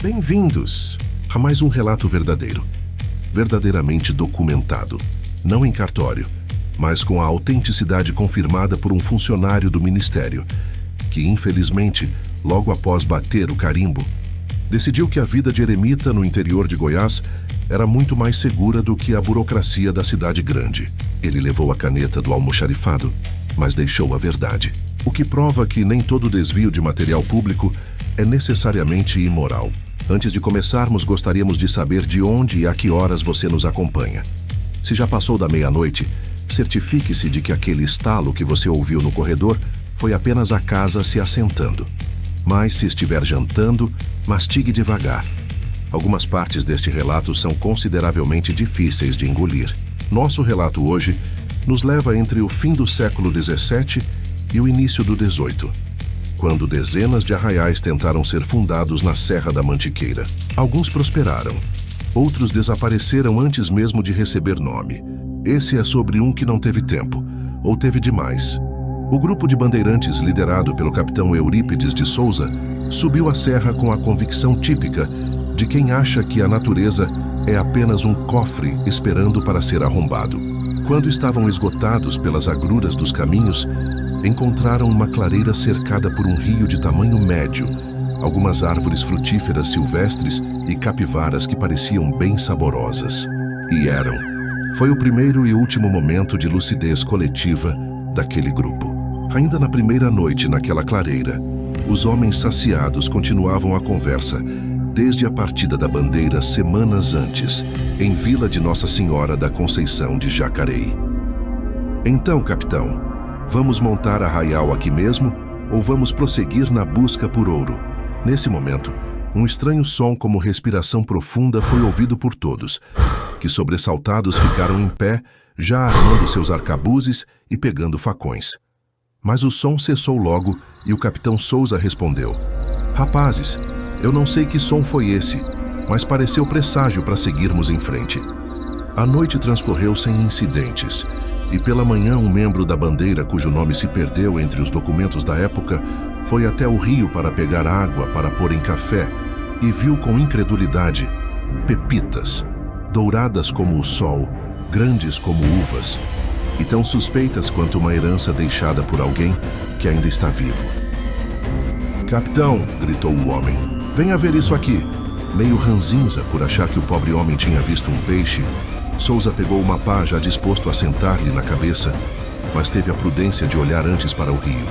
Bem-vindos a mais um relato verdadeiro, verdadeiramente documentado, não em cartório, mas com a autenticidade confirmada por um funcionário do Ministério, que infelizmente, logo após bater o carimbo, decidiu que a vida de eremita no interior de Goiás era muito mais segura do que a burocracia da cidade grande. Ele levou a caneta do almoxarifado, mas deixou a verdade, o que prova que nem todo desvio de material público é necessariamente imoral. Antes de começarmos, gostaríamos de saber de onde e a que horas você nos acompanha. Se já passou da meia-noite, certifique-se de que aquele estalo que você ouviu no corredor foi apenas a casa se assentando. Mas se estiver jantando, mastigue devagar. Algumas partes deste relato são consideravelmente difíceis de engolir. Nosso relato hoje nos leva entre o fim do século XVII e o início do XVIII, quando dezenas de arraiais tentaram ser fundados na Serra da Mantiqueira. Alguns prosperaram, outros desapareceram antes mesmo de receber nome. Esse é sobre um que não teve tempo, ou teve demais. O grupo de bandeirantes, liderado pelo capitão Eurípides de Souza, subiu a serra com a convicção típica de quem acha que a natureza é apenas um cofre esperando para ser arrombado. Quando estavam esgotados pelas agruras dos caminhos, encontraram uma clareira cercada por um rio de tamanho médio, algumas árvores frutíferas silvestres e capivaras que pareciam bem saborosas. E eram. Foi o primeiro e último momento de lucidez coletiva daquele grupo. Ainda na primeira noite naquela clareira, os homens saciados continuavam a conversa desde a partida da bandeira semanas antes, em Vila de Nossa Senhora da Conceição de Jacareí. Então, capitão, vamos montar arraial aqui mesmo ou vamos prosseguir na busca por ouro? Nesse momento, um estranho som como respiração profunda foi ouvido por todos, que sobressaltados ficaram em pé, já armando seus arcabuzes e pegando facões. Mas o som cessou logo e o capitão Souza respondeu: "Rapazes, eu não sei que som foi esse, mas pareceu presságio para seguirmos em frente." A noite transcorreu sem incidentes, e pela manhã um membro da bandeira, cujo nome se perdeu entre os documentos da época, foi até o rio para pegar água para pôr em café e viu com incredulidade pepitas, douradas como o sol, grandes como uvas, e tão suspeitas quanto uma herança deixada por alguém que ainda está vivo. "Capitão", gritou o homem, "venha ver isso aqui." Meio ranzinza por achar que o pobre homem tinha visto um peixe, Souza pegou uma pá já disposto a sentar-lhe na cabeça, mas teve a prudência de olhar antes para o rio.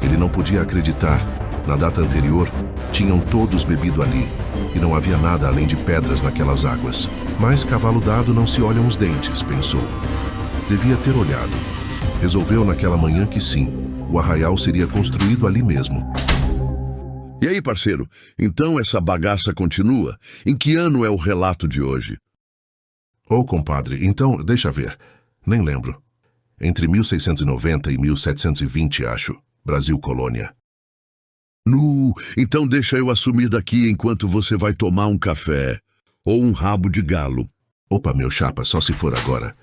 Ele não podia acreditar. Na data anterior, tinham todos bebido ali, e não havia nada além de pedras naquelas águas. Mas cavalo dado não se olham os dentes, pensou. Devia ter olhado. Resolveu naquela manhã que sim, o arraial seria construído ali mesmo. E aí, parceiro, então essa bagaça continua? Em que ano é o relato de hoje? Ô, compadre, então, deixa ver. Nem lembro. Entre 1690 e 1720, acho. Brasil Colônia. Então deixa eu assumir daqui enquanto você vai tomar um café. Ou um rabo de galo. Opa, meu chapa, só se for agora.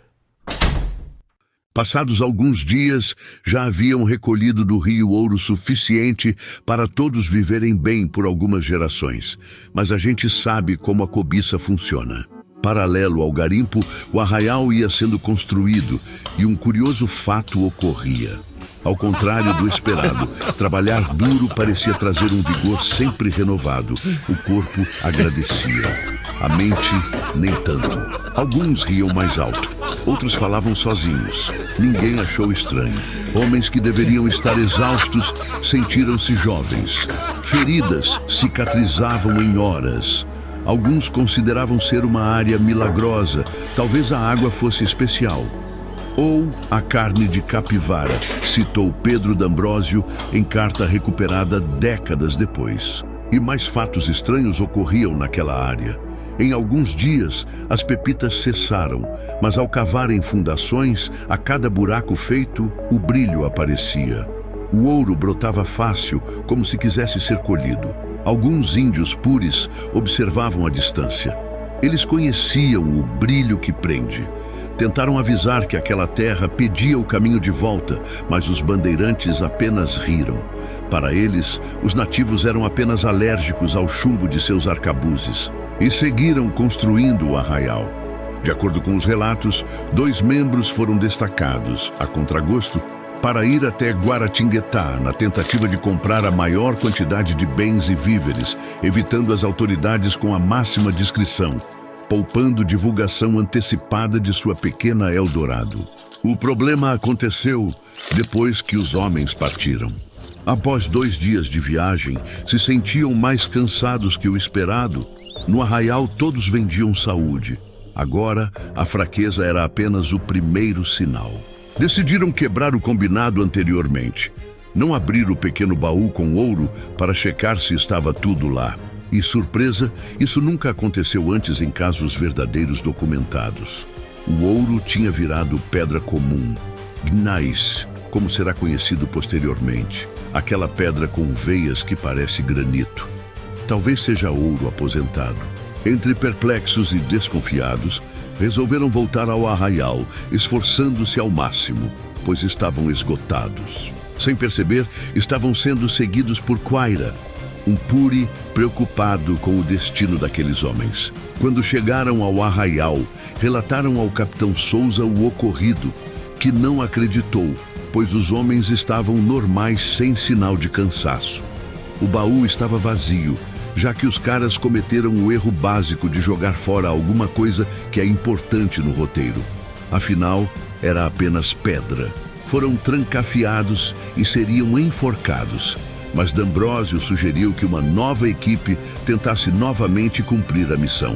Passados alguns dias, já haviam recolhido do rio ouro suficiente para todos viverem bem por algumas gerações. Mas a gente sabe como a cobiça funciona. Paralelo ao garimpo, o arraial ia sendo construído e um curioso fato ocorria. Ao contrário do esperado, trabalhar duro parecia trazer um vigor sempre renovado. O corpo agradecia. A mente, nem tanto. Alguns riam mais alto, outros falavam sozinhos. Ninguém achou estranho. Homens que deveriam estar exaustos sentiram-se jovens. Feridas cicatrizavam em horas. Alguns consideravam ser uma área milagrosa, talvez a água fosse especial. Ou a carne de capivara, citou Pedro D'Ambrósio em carta recuperada décadas depois. E mais fatos estranhos ocorriam naquela área. Em alguns dias, as pepitas cessaram, mas ao cavarem fundações, a cada buraco feito, o brilho aparecia. O ouro brotava fácil, como se quisesse ser colhido. Alguns índios puris observavam a distância. Eles conheciam o brilho que prende. Tentaram avisar que aquela terra pedia o caminho de volta, mas os bandeirantes apenas riram. Para eles, os nativos eram apenas alérgicos ao chumbo de seus arcabuzes e seguiram construindo o arraial. De acordo com os relatos, 2 membros foram destacados, a contragosto, para ir até Guaratinguetá na tentativa de comprar a maior quantidade de bens e víveres, evitando as autoridades com a máxima discrição, poupando divulgação antecipada de sua pequena Eldorado. O problema aconteceu depois que os homens partiram. Após 2 dias de viagem, se sentiam mais cansados que o esperado. No arraial todos vendiam saúde. Agora, a fraqueza era apenas o primeiro sinal. Decidiram quebrar o combinado anteriormente. Não abrir o pequeno baú com ouro para checar se estava tudo lá. E surpresa, isso nunca aconteceu antes em casos verdadeiros documentados. O ouro tinha virado pedra comum, gneiss, como será conhecido posteriormente. Aquela pedra com veias que parece granito. Talvez seja ouro aposentado. Entre perplexos e desconfiados, resolveram voltar ao arraial, esforçando-se ao máximo, pois estavam esgotados. Sem perceber, estavam sendo seguidos por Quaira, um puri preocupado com o destino daqueles homens. Quando chegaram ao arraial, relataram ao capitão Souza o ocorrido, que não acreditou, pois os homens estavam normais sem sinal de cansaço. O baú estava vazio, já que os caras cometeram o erro básico de jogar fora alguma coisa que é importante no roteiro. Afinal, era apenas pedra. Foram trancafiados e seriam enforcados. Mas D'Ambrosio sugeriu que uma nova equipe tentasse novamente cumprir a missão.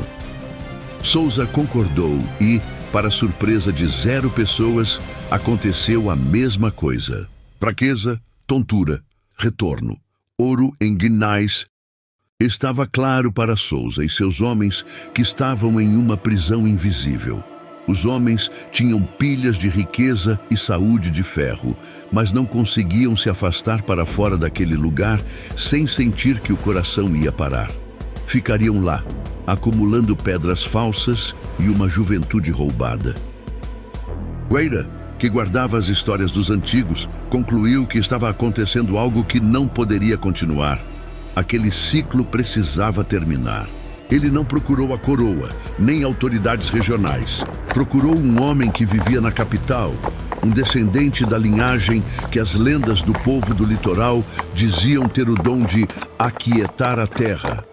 Souza concordou e, para surpresa de 0 pessoas, aconteceu a mesma coisa. Fraqueza, tontura, retorno. Ouro em gneiss. Estava claro para Souza e seus homens que estavam em uma prisão invisível. Os homens tinham pilhas de riqueza e saúde de ferro, mas não conseguiam se afastar para fora daquele lugar sem sentir que o coração ia parar. Ficariam lá, acumulando pedras falsas e uma juventude roubada. Quaira, que guardava as histórias dos antigos, concluiu que estava acontecendo algo que não poderia continuar. Aquele ciclo precisava terminar. Ele não procurou a coroa, nem autoridades regionais. Procurou um homem que vivia na capital, um descendente da linhagem que as lendas do povo do litoral diziam ter o dom de aquietar a terra.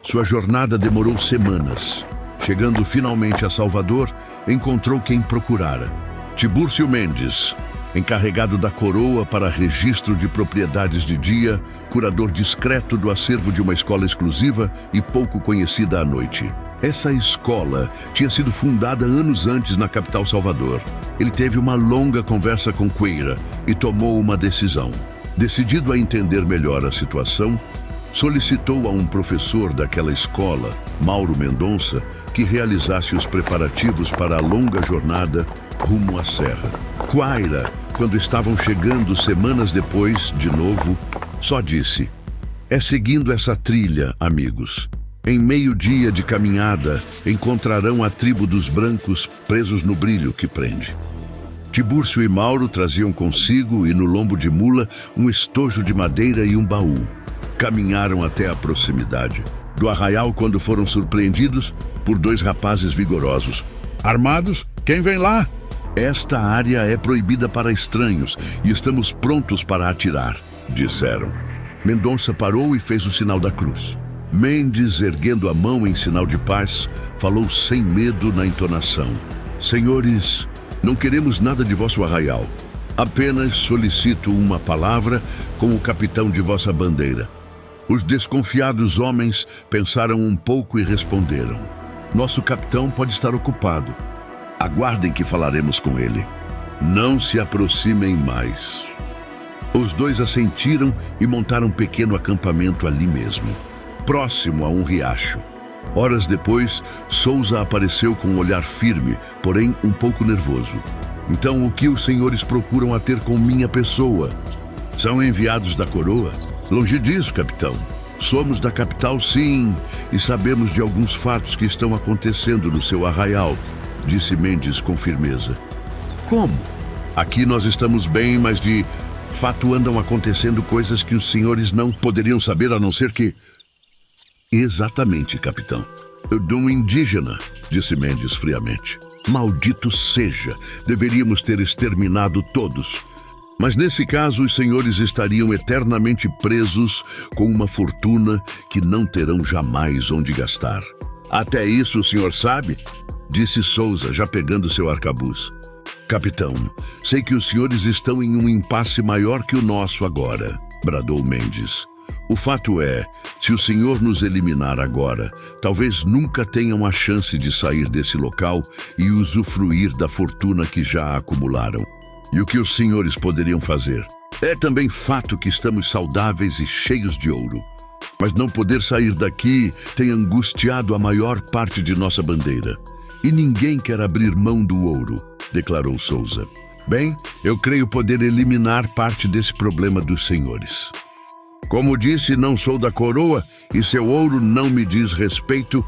Sua jornada demorou semanas. Chegando finalmente a Salvador, encontrou quem procurara. Tibúrcio Mendes, encarregado da coroa para registro de propriedades de dia, curador discreto do acervo de uma escola exclusiva e pouco conhecida à noite. Essa escola tinha sido fundada anos antes na capital Salvador. Ele teve uma longa conversa com Quaira e tomou uma decisão. Decidido a entender melhor a situação, solicitou a um professor daquela escola, Mauro Mendonça, que realizasse os preparativos para a longa jornada rumo à serra. Quaira, quando estavam chegando semanas depois, de novo, só disse: "É seguindo essa trilha, amigos. Em meio-dia de caminhada, encontrarão a tribo dos brancos presos no brilho que prende." Tibúrcio e Mauro traziam consigo e no lombo de mula um estojo de madeira e um baú. Caminharam até a proximidade do arraial quando foram surpreendidos por 2 rapazes vigorosos. "Armados? Quem vem lá?" "Esta área é proibida para estranhos e estamos prontos para atirar", disseram. Mendonça parou e fez o sinal da cruz. Mendes, erguendo a mão em sinal de paz, falou sem medo na entonação: "Senhores, não queremos nada de vosso arraial. Apenas solicito uma palavra com o capitão de vossa bandeira." Os desconfiados homens pensaram um pouco e responderam: "Nosso capitão pode estar ocupado. Aguardem que falaremos com ele. Não se aproximem mais." Os 2 assentiram e montaram um pequeno acampamento ali mesmo, próximo a um riacho. Horas depois, Souza apareceu com um olhar firme, porém um pouco nervoso. "Então, o que os senhores procuram a ter com minha pessoa? São enviados da coroa?" "Longe disso, capitão. Somos da capital, sim, e sabemos de alguns fatos que estão acontecendo no seu arraial. disse Mendes com firmeza. Como? Aqui nós estamos bem, mas de fato andam acontecendo coisas que os senhores não poderiam saber a não ser que... Exatamente, capitão. De um indígena, disse Mendes friamente. Maldito seja, deveríamos ter exterminado todos. Mas nesse caso, os senhores estariam eternamente presos com uma fortuna que não terão jamais onde gastar. Até isso o senhor sabe? Disse Souza, já pegando seu arcabuz. Capitão, sei que os senhores estão em um impasse maior que o nosso agora, bradou Mendes. O fato é, se o senhor nos eliminar agora, talvez nunca tenham a chance de sair desse local e usufruir da fortuna que já acumularam. E o que os senhores poderiam fazer? É também fato que estamos saudáveis e cheios de ouro. Mas não poder sair daqui tem angustiado a maior parte de nossa bandeira. E ninguém quer abrir mão do ouro, declarou Souza. Bem, eu creio poder eliminar parte desse problema dos senhores. Como disse, não sou da coroa e seu ouro não me diz respeito,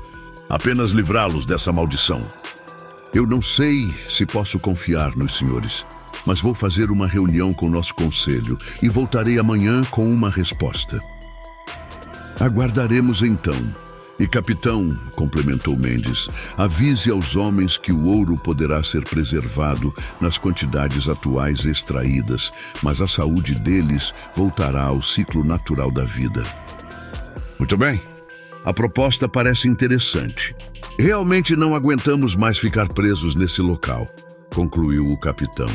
apenas livrá-los dessa maldição. Eu não sei se posso confiar nos senhores, mas vou fazer uma reunião com o nosso conselho e voltarei amanhã com uma resposta. Aguardaremos então. E capitão, complementou Mendes, avise aos homens que o ouro poderá ser preservado nas quantidades atuais extraídas, mas a saúde deles voltará ao ciclo natural da vida. Muito bem. A proposta parece interessante. Realmente não aguentamos mais ficar presos nesse local, concluiu o capitão.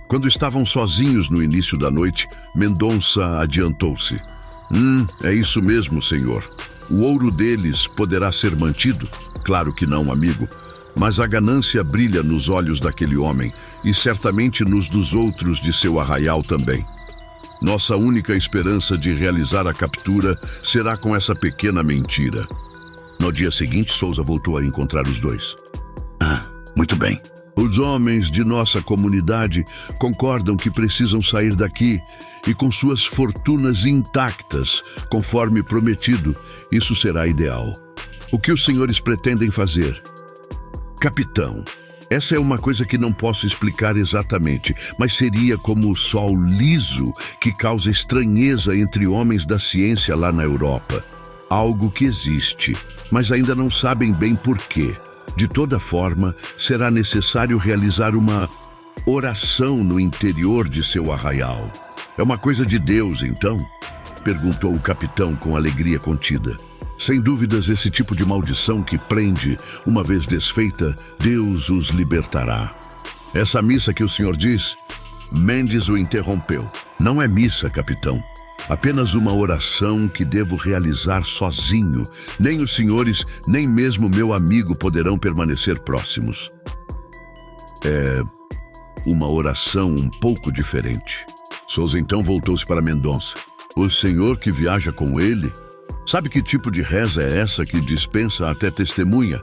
Quando estavam sozinhos no início da noite, Mendonça adiantou-se. É isso mesmo, senhor. O ouro deles poderá ser mantido? Claro que não, amigo. Mas a ganância brilha nos olhos daquele homem e certamente nos dos outros de seu arraial também. Nossa única esperança de realizar a captura será com essa pequena mentira. No dia seguinte, Souza voltou a encontrar os dois. Muito bem. Os homens de nossa comunidade concordam que precisam sair daqui e com suas fortunas intactas, conforme prometido, isso será ideal. O que os senhores pretendem fazer? Capitão, essa é uma coisa que não posso explicar exatamente, mas seria como o sol liso que causa estranheza entre homens da ciência lá na Europa. Algo que existe, mas ainda não sabem bem por quê. De toda forma, será necessário realizar uma oração no interior de seu arraial. É uma coisa de Deus, então? Perguntou o capitão com alegria contida. Sem dúvidas, esse tipo de maldição que prende, uma vez desfeita, Deus os libertará. Essa missa que o senhor diz? Mendes o interrompeu. Não é missa, capitão. Apenas uma oração que devo realizar sozinho. Nem os senhores, nem mesmo meu amigo poderão permanecer próximos. É uma oração um pouco diferente. Souza então voltou-se para Mendonça. O senhor que viaja com ele? Sabe que tipo de reza é essa que dispensa até testemunha?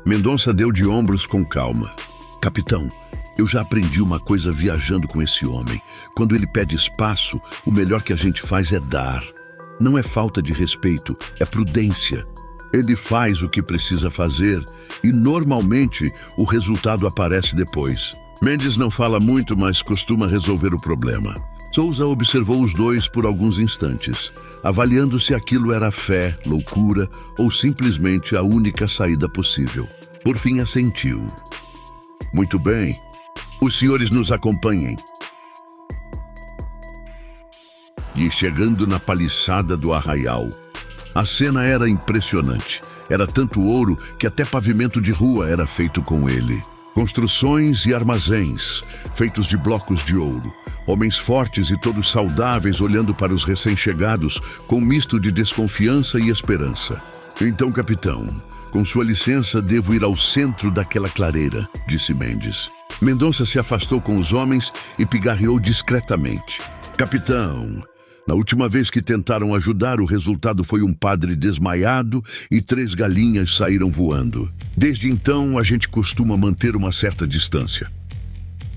Mendonça deu de ombros com calma. Capitão, eu já aprendi uma coisa viajando com esse homem. Quando ele pede espaço, o melhor que a gente faz é dar. Não é falta de respeito, é prudência. Ele faz o que precisa fazer e, normalmente, o resultado aparece depois. Mendes não fala muito, mas costuma resolver o problema. Souza observou os dois por alguns instantes, avaliando se aquilo era fé, loucura ou simplesmente a única saída possível. Por fim, assentiu. Muito bem. Os senhores nos acompanhem. E chegando na paliçada do arraial, a cena era impressionante. Era tanto ouro que até pavimento de rua era feito com ele. Construções e armazéns, feitos de blocos de ouro. Homens fortes e todos saudáveis olhando para os recém-chegados com um misto de desconfiança e esperança. Então, capitão, com sua licença, devo ir ao centro daquela clareira, disse Mendes. Mendonça se afastou com os homens e pigarreou discretamente. Capitão, na última vez que tentaram ajudar, o resultado foi um padre desmaiado e 3 galinhas saíram voando. Desde então, a gente costuma manter uma certa distância.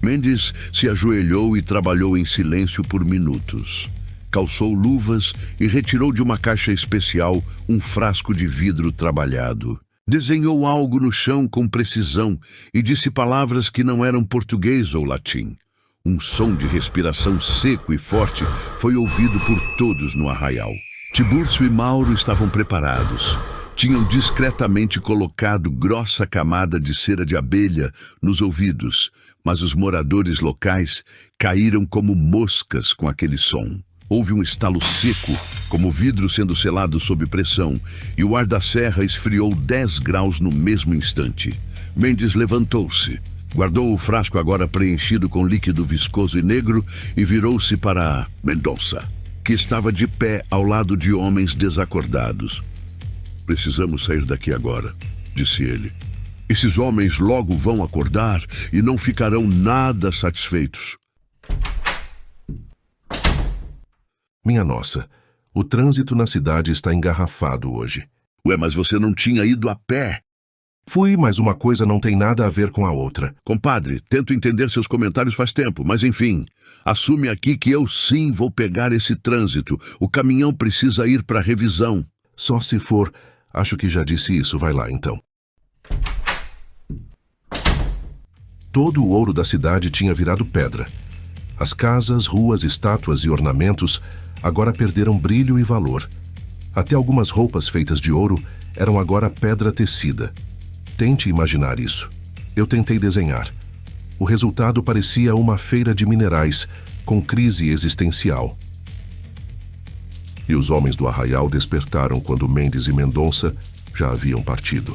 Mendes se ajoelhou e trabalhou em silêncio por minutos. Calçou luvas e retirou de uma caixa especial um frasco de vidro trabalhado. Desenhou algo no chão com precisão e disse palavras que não eram português ou latim. Um som de respiração seco e forte foi ouvido por todos no arraial. Tiburcio e Mauro estavam preparados. Tinham discretamente colocado grossa camada de cera de abelha nos ouvidos, mas os moradores locais caíram como moscas com aquele som. Houve um estalo seco, como vidro sendo selado sob pressão, e o ar da serra esfriou 10 graus no mesmo instante. Mendes levantou-se, guardou o frasco agora preenchido com líquido viscoso e negro e virou-se para Mendonça, que estava de pé ao lado de homens desacordados. Precisamos sair daqui agora, disse ele. Esses homens logo vão acordar e não ficarão nada satisfeitos. Minha nossa, o trânsito na cidade está engarrafado hoje. Ué, mas você não tinha ido a pé? Fui, mas uma coisa não tem nada a ver com a outra. Compadre, tento entender seus comentários faz tempo, mas enfim, assume aqui que eu sim vou pegar esse trânsito. O caminhão precisa ir para revisão. Só se for, acho que já disse isso, vai lá então. Todo o ouro da cidade tinha virado pedra. As casas, ruas, estátuas e ornamentos agora perderam brilho e valor. Até algumas roupas feitas de ouro eram agora pedra tecida. Tente imaginar isso. Eu tentei desenhar. O resultado parecia uma feira de minerais, com crise existencial. E os homens do arraial despertaram quando Mendes e Mendonça já haviam partido.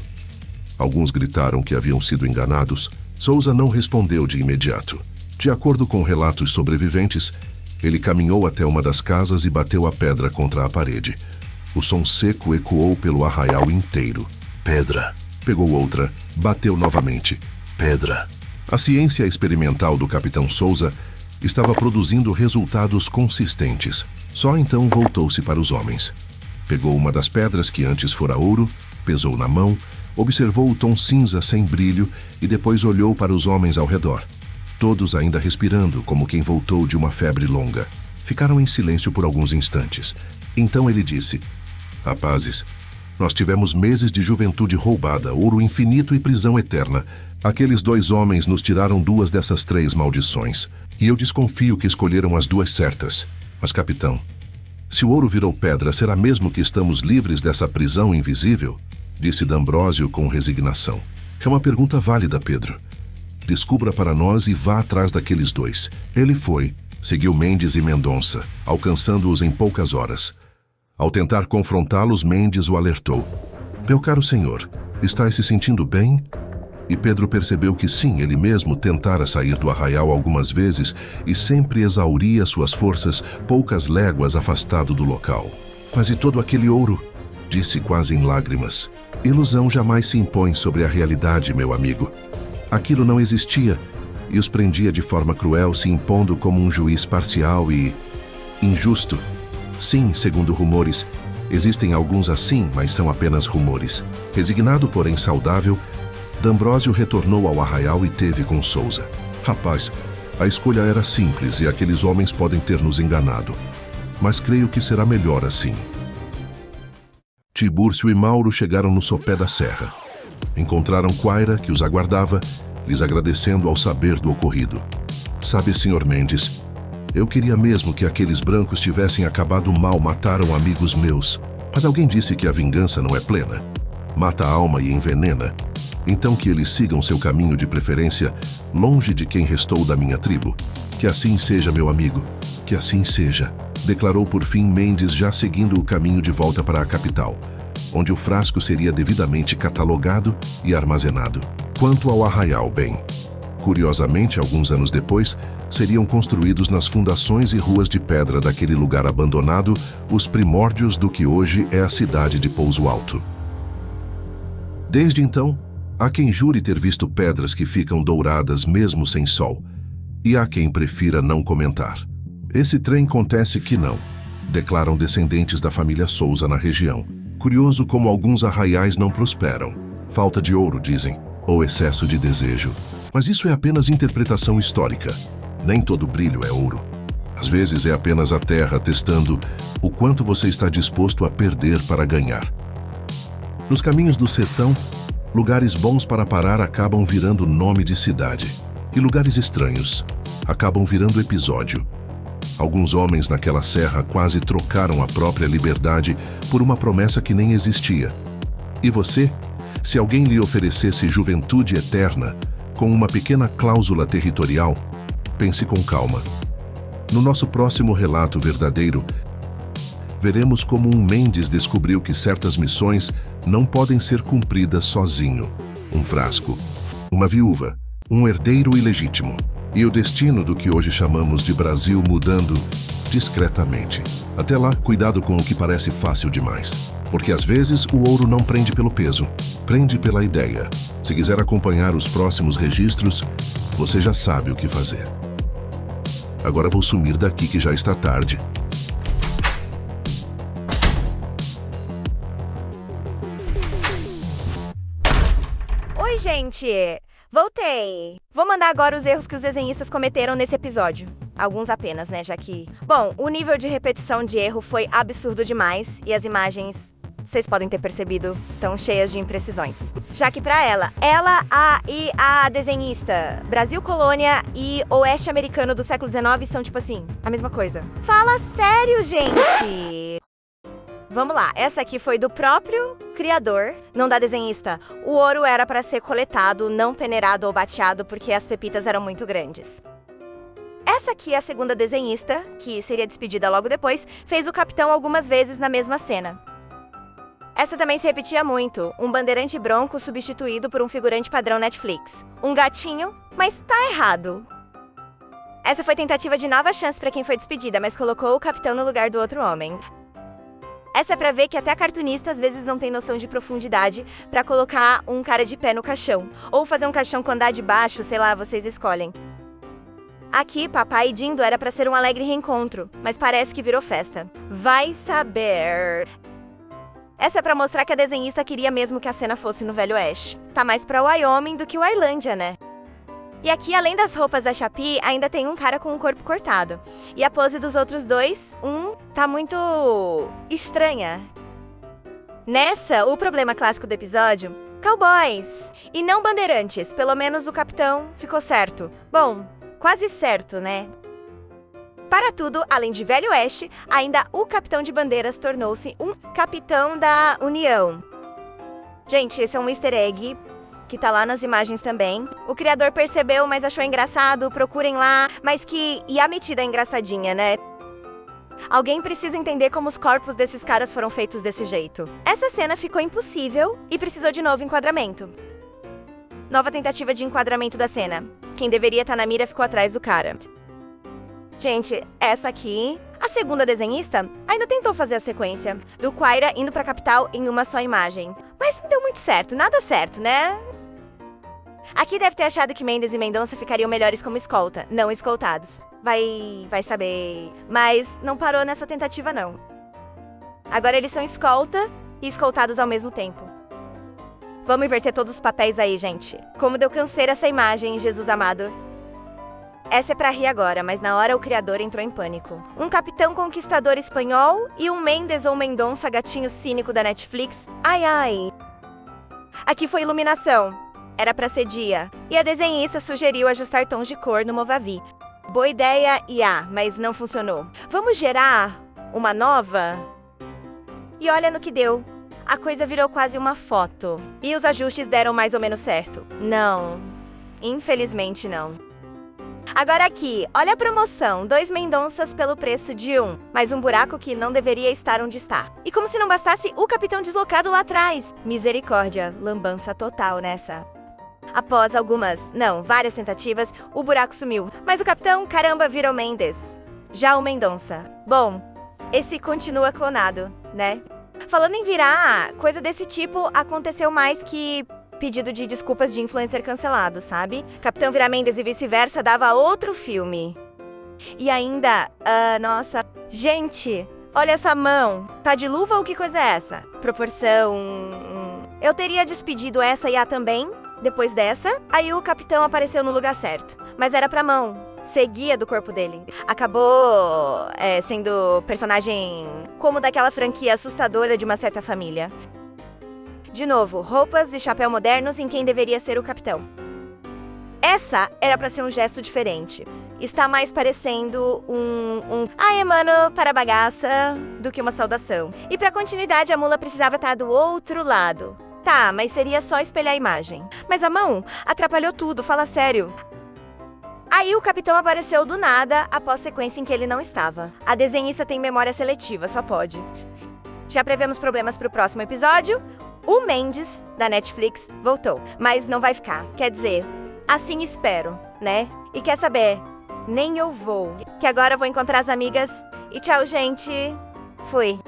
Alguns gritaram que haviam sido enganados. Souza não respondeu de imediato. De acordo com relatos sobreviventes, ele caminhou até uma das casas e bateu a pedra contra a parede. O som seco ecoou pelo arraial inteiro. Pedra. Pegou outra, bateu novamente. Pedra. A ciência experimental do capitão Souza estava produzindo resultados consistentes. Só então voltou-se para os homens. Pegou uma das pedras que antes fora ouro, pesou na mão, observou o tom cinza sem brilho e depois olhou para os homens ao redor. Todos ainda respirando, como quem voltou de uma febre longa. Ficaram em silêncio por alguns instantes. Então ele disse: Rapazes, nós tivemos meses de juventude roubada, ouro infinito e prisão eterna. Aqueles 2 homens nos tiraram 2 dessas 3 maldições. E eu desconfio que escolheram as 2 certas. Mas, capitão, se o ouro virou pedra, será mesmo que estamos livres dessa prisão invisível? Disse D'Ambrosio com resignação. É uma pergunta válida, Pedro. Descubra para nós e vá atrás daqueles 2. Ele foi, seguiu Mendes e Mendonça, alcançando-os em poucas horas. Ao tentar confrontá-los, Mendes o alertou. Meu caro senhor, está se sentindo bem? E Pedro percebeu que sim, ele mesmo tentara sair do arraial algumas vezes e sempre exauria suas forças poucas léguas afastado do local. Mas e todo aquele ouro? Disse quase em lágrimas. Ilusão jamais se impõe sobre a realidade, meu amigo. Aquilo não existia e os prendia de forma cruel, se impondo como um juiz parcial e injusto. Sim, segundo rumores, existem alguns assim, mas são apenas rumores. Resignado, porém saudável, D'Ambrosio retornou ao arraial e teve com Souza. Rapaz, a escolha era simples e aqueles homens podem ter nos enganado. Mas creio que será melhor assim. Tiburcio e Mauro chegaram no sopé da serra. Encontraram Quaira, que os aguardava, lhes agradecendo ao saber do ocorrido. Sabe, Sr. Mendes, eu queria mesmo que aqueles brancos tivessem acabado mal, mataram amigos meus. Mas alguém disse que a vingança não é plena. Mata a alma e envenena. Então que eles sigam seu caminho de preferência, longe de quem restou da minha tribo. Que assim seja, meu amigo, que assim seja, declarou por fim Mendes, já seguindo o caminho de volta para a capital, onde o frasco seria devidamente catalogado e armazenado. Quanto ao arraial, bem, curiosamente, alguns anos depois, seriam construídos nas fundações e ruas de pedra daquele lugar abandonado os primórdios do que hoje é a cidade de Pouso Alto. Desde então, há quem jure ter visto pedras que ficam douradas mesmo sem sol, e há quem prefira não comentar. Esse trem acontece que não, declaram descendentes da família Souza na região. Curioso como alguns arraiais não prosperam. Falta de ouro, dizem, ou excesso de desejo. Mas isso é apenas interpretação histórica. Nem todo brilho é ouro. Às vezes é apenas a terra testando o quanto você está disposto a perder para ganhar. Nos caminhos do sertão, Lugares bons para parar acabam virando nome de cidade. E lugares estranhos acabam virando episódio. Alguns homens naquela serra quase trocaram a própria liberdade por uma promessa que nem existia. E você? Se alguém lhe oferecesse juventude eterna, com uma pequena cláusula territorial, pense com calma. No nosso próximo relato verdadeiro, veremos como um Mendes descobriu que certas missões não podem ser cumpridas sozinho. Um frasco, uma viúva, um herdeiro ilegítimo. E o destino do que hoje chamamos de Brasil mudando discretamente. Até lá, cuidado com o que parece fácil demais. Porque às vezes o ouro não prende pelo peso, prende pela ideia. Se quiser acompanhar os próximos registros, você já sabe o que fazer. Agora vou sumir daqui que já está tarde. Oi, gente! Voltei! Vou mandar agora os erros que os desenhistas cometeram nesse episódio. Alguns apenas, né, já que... Bom, o nível de repetição de erro foi absurdo demais e as imagens, vocês podem ter percebido, estão cheias de imprecisões. Já que pra ela, a desenhista, Brasil colônia e oeste americano do século XIX são tipo assim, a mesma coisa. Fala sério, gente! Vamos lá, essa aqui foi do próprio criador, não da desenhista. O ouro era para ser coletado, não peneirado ou bateado, porque as pepitas eram muito grandes. Essa aqui é a segunda desenhista, que seria despedida logo depois, fez o capitão algumas vezes na mesma cena. Essa também se repetia muito, um bandeirante bronco substituído por um figurante padrão Netflix. Um gatinho, mas tá errado. Essa foi tentativa de nova chance para quem foi despedida, mas colocou o capitão no lugar do outro homem. Essa é pra ver que até a cartunista às vezes não tem noção de profundidade pra colocar um cara de pé no caixão. Ou fazer um caixão com andar de baixo, sei lá, vocês escolhem. Aqui, papai e Dindo era pra ser um alegre reencontro, mas parece que virou festa. Vai saber. Essa é pra mostrar que a desenhista queria mesmo que a cena fosse no Velho Oeste. Tá mais pra Wyoming do que Wailândia, né? E aqui, além das roupas da Chapi, ainda tem um cara com o corpo cortado. E a pose dos outros dois, tá muito estranha. Nessa, o problema clássico do episódio, cowboys e não bandeirantes. Pelo menos o capitão ficou certo. Bom, quase certo, né? Para tudo, além de Velho Oeste, ainda o capitão de bandeiras tornou-se um capitão da União. Gente, esse é um easter egg que tá lá nas imagens também. O criador percebeu, mas achou engraçado, procurem lá, mas que... E a metida é engraçadinha, né? Alguém precisa entender como os corpos desses caras foram feitos desse jeito. Essa cena ficou impossível e precisou de novo enquadramento. Nova tentativa de enquadramento da cena. Quem deveria estar na mira ficou atrás do cara. Gente, essa aqui... A segunda desenhista ainda tentou fazer a sequência do Quaira indo pra capital em uma só imagem. Mas não deu muito certo, nada certo, né? Aqui deve ter achado que Mendes e Mendonça ficariam melhores como escolta, não escoltados. Vai saber. Mas não parou nessa tentativa, não. Agora eles são escolta e escoltados ao mesmo tempo. Vamos inverter todos os papéis aí, gente. Como deu canseira essa imagem, Jesus amado. Essa é pra rir agora, mas na hora o criador entrou em pânico. Um capitão conquistador espanhol e um Mendes ou Mendonça gatinho cínico da Netflix. Ai, ai. Aqui foi iluminação. Era pra ser dia. E a desenhista sugeriu ajustar tons de cor no Movavi. Boa ideia, mas não funcionou. Vamos gerar uma nova? E olha no que deu. A coisa virou quase uma foto. E os ajustes deram mais ou menos certo. Não. Infelizmente não. Agora aqui, olha a promoção, 2 Mendonças pelo preço de 1, mais um buraco que não deveria estar onde está. E como se não bastasse, o capitão deslocado lá atrás. Misericórdia, lambança total nessa. Após várias tentativas, o buraco sumiu. Mas o capitão, caramba, virou Mendes. Já o Mendonça. Bom, esse continua clonado, né? Falando em virar, coisa desse tipo aconteceu mais que... pedido de desculpas de influencer cancelado, sabe? Capitão virar Mendes e vice-versa dava outro filme. E ainda, nossa... Gente, olha essa mão. Tá de luva ou que coisa é essa? Proporção... Eu teria despedido essa e a também, depois dessa. Aí o capitão apareceu no lugar certo. Mas era pra mão. Seguia do corpo dele. Acabou sendo personagem como daquela franquia assustadora de Uma Certa Família. De novo, roupas e chapéu modernos em quem deveria ser o capitão. Essa era pra ser um gesto diferente. Está mais parecendo Aê, mano, para a bagaça, do que uma saudação. E pra continuidade, a mula precisava estar do outro lado. Tá, mas seria só espelhar a imagem. Mas a mão atrapalhou tudo, fala sério. Aí o capitão apareceu do nada, após sequência em que ele não estava. A desenhista tem memória seletiva, só pode. Já prevemos problemas pro próximo episódio. O Mendes, da Netflix, voltou. Mas não vai ficar. Quer dizer, assim espero, né? E quer saber? Nem eu vou. Que agora eu vou encontrar as amigas. E tchau, gente. Fui.